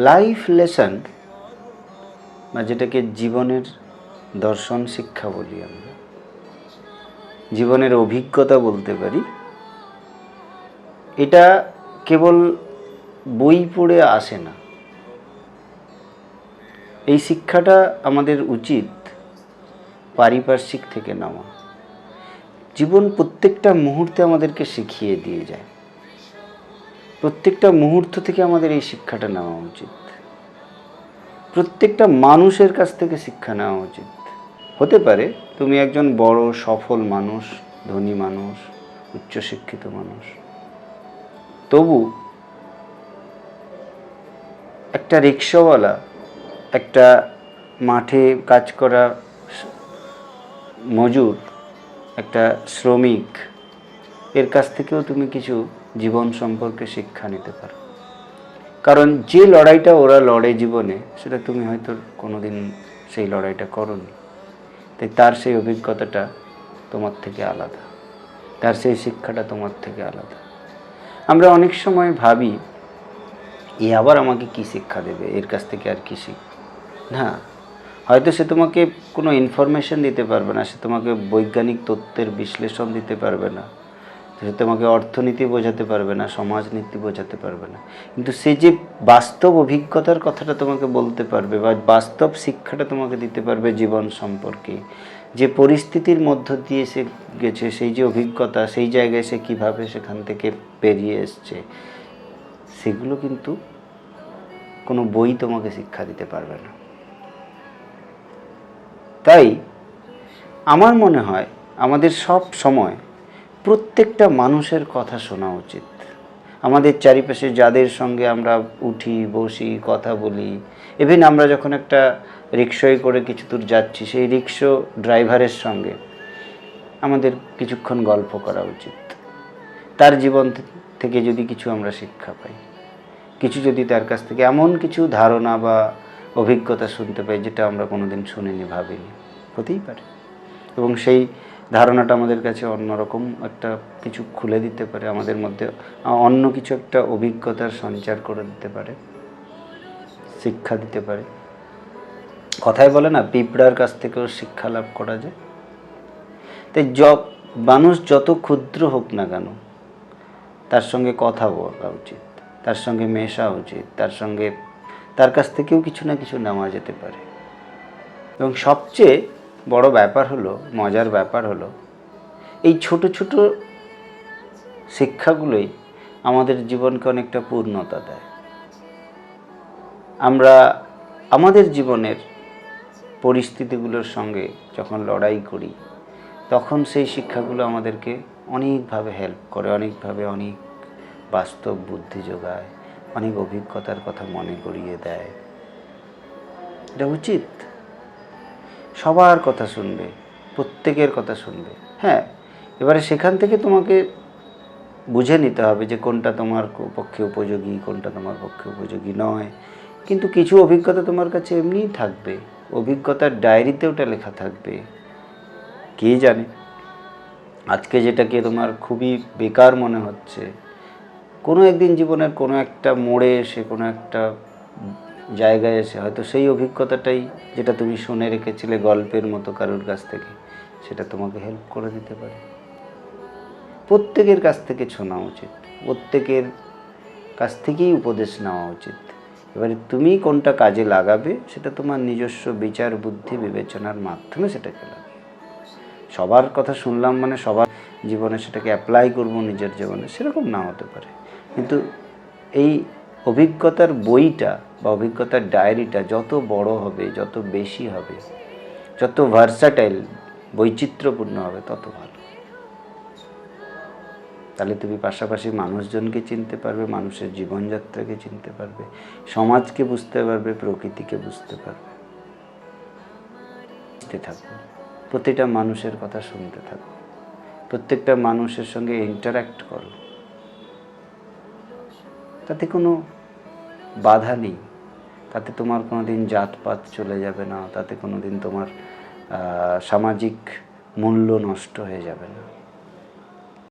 Life lesson বা যেটাকে জীবনের দর্শন শিক্ষা বলি, আমরা জীবনের অভিজ্ঞতা বলতে পারি, এটা কেবল বই পড়ে আসে না। এই শিক্ষাটা আমাদের উচিত পারিপার্শ্বিক থেকে নেওয়া। জীবন প্রত্যেকটা মুহূর্তে আমাদেরকে শিখিয়ে দিয়ে যায়। প্রত্যেকটা মুহূর্ত থেকে আমাদের এই শিক্ষাটা নেওয়া উচিত। প্রত্যেকটা মানুষের কাছ থেকে শিক্ষা নেওয়া উচিত। হতে পারে তুমি একজন বড় সফল মানুষ, ধনী মানুষ, উচ্চশিক্ষিত মানুষ, তবু একটা রিক্সাওয়ালা, একটা মাঠে কাজ করা মজুর, একটা শ্রমিক, এর কাছ থেকেও তুমি কিছু জীবন সম্পর্কে শিক্ষা নিতে পারো। কারণ যে লড়াইটা ওরা লড়ে জীবনে, সেটা তুমি হয়তো কোনোদিন সেই লড়াইটা করোনি, তাই তার সেই অভিজ্ঞতাটা তোমার থেকে আলাদা, তার সেই শিক্ষাটা তোমার থেকে আলাদা। আমরা অনেক সময় ভাবি, এ আবার আমাকে কি শিক্ষা দেবে, এর কাছ থেকে আর কি শিখ না। হয়তো সে তোমাকে কোনো ইনফরমেশন দিতে পারবে না, সে তোমাকে বৈজ্ঞানিক তত্ত্বের বিশ্লেষণ দিতে পারবে না, সে তোমাকে অর্থনীতি বোঝাতে পারবে না, সমাজনীতি বোঝাতে পারবে না, কিন্তু সে যে বাস্তব অভিজ্ঞতার কথাটা তোমাকে বলতে পারবে বা বাস্তব শিক্ষাটা তোমাকে দিতে পারবে জীবন সম্পর্কে, যে পরিস্থিতির মধ্য দিয়ে সে গেছে, সেই যে অভিজ্ঞতা, সেই জায়গায় সে কীভাবে সেখান থেকে বেরিয়ে এসছে, সেগুলো কিন্তু কোনো বই তোমাকে শিক্ষা দিতে পারবে না। তাই আমার মনে হয় আমাদের সব সময় প্রত্যেকটা মানুষের কথা শোনা উচিত। আমাদের চারিপাশে যাদের সঙ্গে আমরা উঠি, বসি, কথা বলি, ইভেন আমরা যখন একটা রিক্সায় করে কিছু দূর যাচ্ছি, সেই রিক্সা ড্রাইভারের সঙ্গে আমাদের কিছুক্ষণ গল্প করা উচিত। তার জীবন থেকে যদি কিছু আমরা শিক্ষা পাই, কিছু যদি তার কাছ থেকে এমন কিছু ধারণা বা অভিজ্ঞতা শুনতে পাই যেটা আমরা কোনোদিন শুনিনি, ভাবিনি, হতেই পারে, এবং সেই ধারণাটা আমাদের কাছে অন্যরকম একটা কিছু খুলে দিতে পারে, আমাদের মধ্যে অন্য কিছু একটা অভিজ্ঞতার সঞ্চার করে দিতে পারে, শিক্ষা দিতে পারে। কথায় বলে না, পিঁপড়ার কাছ থেকেও শিক্ষা লাভ করা যায়। তাই মানুষ যত ক্ষুদ্র হোক না কেন, তার সঙ্গে কথা বলা উচিত, তার সঙ্গে মেশা উচিত, তার কাছ থেকেও কিছু না কিছু নেওয়া যেতে পারে। এবং সবচেয়ে বড় ব্যাপার হলো, মজার ব্যাপার হলো, এই ছোট ছোট শিক্ষাগুলোই আমাদের জীবনকে অনেকটা পূর্ণতা দেয়। আমরা আমাদের জীবনের পরিস্থিতিগুলোর সঙ্গে যখন লড়াই করি, তখন সেই শিক্ষাগুলো আমাদেরকে অনেকভাবে হেল্প করে, অনেক বাস্তব বুদ্ধি যোগায়, অনেক অভিজ্ঞতার কথা মনে করিয়ে দেয়। এটা উচিত। সবার কথা শুনবে, প্রত্যেকের কথা শুনবে। হ্যাঁ, এবারে সেখান থেকে তোমাকে বুঝে নিতে হবে যে কোনটা তোমার পক্ষে উপযোগী, কোনটা তোমার পক্ষে উপযোগী নয়। কিন্তু কিছু অভিজ্ঞতা তোমার কাছে এমনিই থাকবে, অভিজ্ঞতার ডায়েরিতে ওটা লেখা থাকবে। কে জানে, আজকে যেটাকে তোমার খুবই বেকার মনে হচ্ছে, কোনো একদিন জীবনের কোনো একটা মোড়ে এসে, কোনো একটা জায়গায় এসে হয়তো সেই অভিজ্ঞতাটাই, যেটা তুমি শুনে রেখেছিলে গল্পের মতো কারোর কাছ থেকে, সেটা তোমাকে হেল্প করে দিতে পারে। প্রত্যেকের কাছ থেকে শোনা উচিত, প্রত্যেকের কাছ থেকেই উপদেশ নেওয়া উচিত। এবারে তুমি কোনটা কাজে লাগাবে, সেটা তোমার নিজস্ব বিচার, বুদ্ধি, বিবেচনার মাধ্যমে সেটাকে লাগাবে। সবার কথা শুনলাম মানে সবার জীবনে সেটাকে অ্যাপ্লাই করব নিজের জীবনে, সেরকম না হতে পারে। কিন্তু এই অভিজ্ঞতার বইটা বা অভিজ্ঞতার ডায়েরিটা যত বড় হবে, যত বেশি হবে, যত ভার্সাটাইল, বৈচিত্র্যপূর্ণ হবে, তত ভালো। তাহলে তুমি পাশাপাশি মানুষজনকে চিনতে পারবে, মানুষের জীবনযাত্রাকে চিনতে পারবে, সমাজকে বুঝতে পারবে, প্রকৃতিকে বুঝতে পারবে। থাকবে, প্রতিটা মানুষের কথা শুনতে থাকো, প্রত্যেকটা মানুষের সঙ্গে ইন্টারঅ্যাক্ট করো। তাতে কোনো বাধা নেই, তাতে তোমার কোনো দিন জাতপাত চলে যাবে না, তাতে কোনো দিন তোমার সামাজিক মূল্য নষ্ট হয়ে যাবে না।